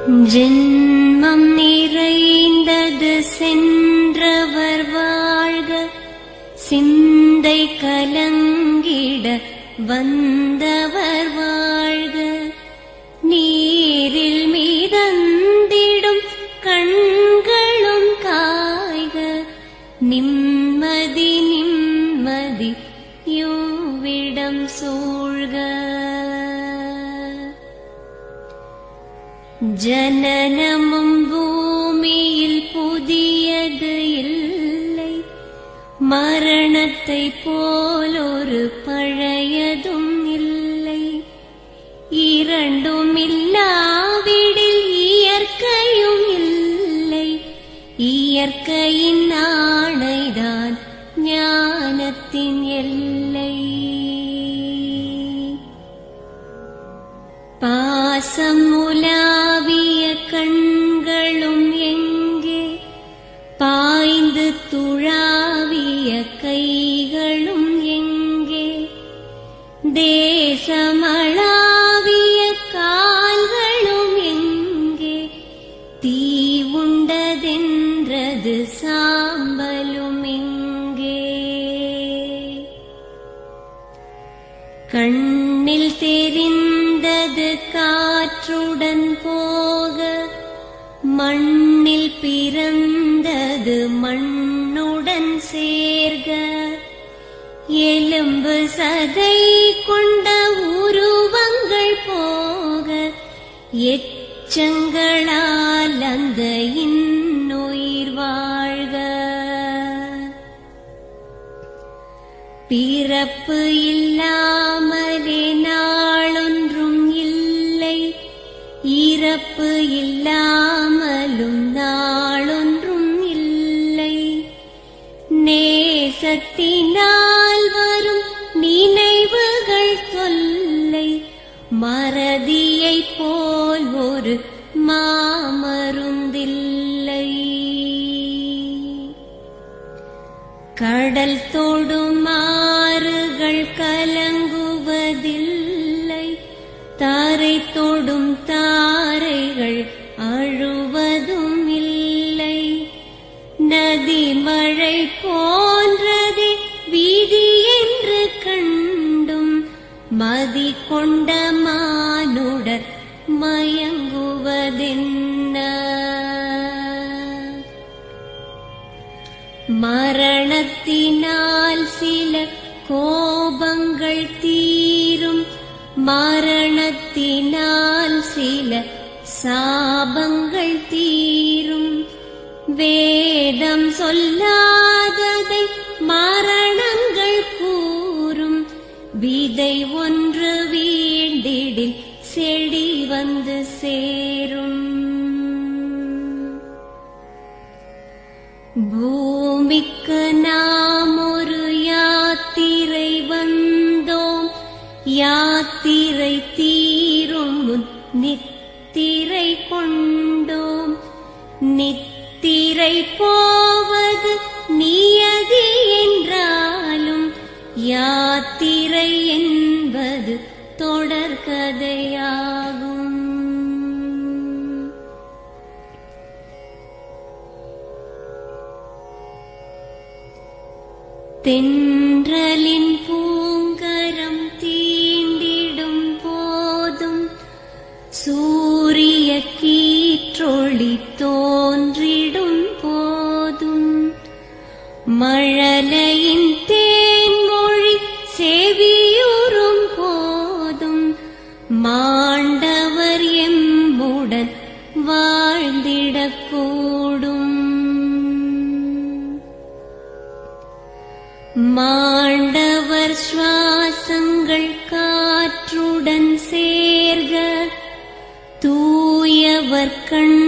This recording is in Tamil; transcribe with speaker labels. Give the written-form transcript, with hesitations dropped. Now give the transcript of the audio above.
Speaker 1: ஜென்மம் நிறைந்தது சென்றவர் வாழ்க, சிந்தை கலங்கிட வந்தவர் வாழ்க. நீரில் மிதந்திடும் கண்களும் காய்க, நிம்மதி நிம்மதி யோவிடம் சூழ்க. ஜனனமும் பூமியில் புதியது இல்லை, மரணத்தை போலொரு பழையதும் இல்லை. இரண்டும் இல்லாவிடில் இயற்கையும் இல்லை, இயற்கையின் ஆணைதான் ஞானத்தின் எல்லை. பாசம் உலாவிய கண்களும் எங்கே, பாய்ந்து துழாவிய கைகளும் எங்கே, தேசமளாவிய கால்களும் எங்கே, தீ உண்டதென்றது சாம்பலும் எங்கே. கண்ணில் தெரிந்தது காற்றுடன் போக, மண்ணில் பிறந்தது மண்ணுடன் சேர்க. எலும்பு சதை கொண்ட உருவங்கள் போக, எச்சங்களால் அந்த இன்னுயிர் வாழ்க. பிறப்பு இல்லாமலே நாளொன்றும் இல்லை, இறப்பு இல்லாமலும் நாளொன்றும் இல்லை. நேசத்தினால் வரும் நினைவுகள் தொல்லை, மறதியைப் போல் ஒரு மாமருந்தில்லை. கடல் தொடும் ஆறுகள் கலங்குவதில்லை, தாரை தொடும் தாரைகள் அழுவதும் இல்லை. நதி மழை போன்றதே வீதி என்று கண்டும், மதி கொண்ட மானுடர் மயங்குவதென்ன. மரணத்தினால் சில கோபங்கள் தீரும், மரணத்தினால் சில சாபங்கள் தீரும். வேதம் சொல்லாததை மரணங்கள் கூறும், விதை ஒன்று வீண்டிடில் செடி வந்து சேரும். பூமிக்கு நாம் ஒரு யாத்திரை வந்தோம், யாத்திரை தீரும் முன் நித்திரை கொண்டோம். நித்திரை போவது நியதி என்றாலும், யாத்திரை என்பது தொடர்கதையாகும். தென்றலின் பூங்கரம் தீண்டிடும் போதும், சூரிய கீற்றொளி தோன்றிடும் போதும், மழலையின் தேன்மொழி செவியுறும் போதும், மாண்டவர் எம்முடன் வாழ்ந்திடக்கூடும். மாண்டவர் சுவாசங்கள் காற்றுடன் சேர்க, தூயவர் கண்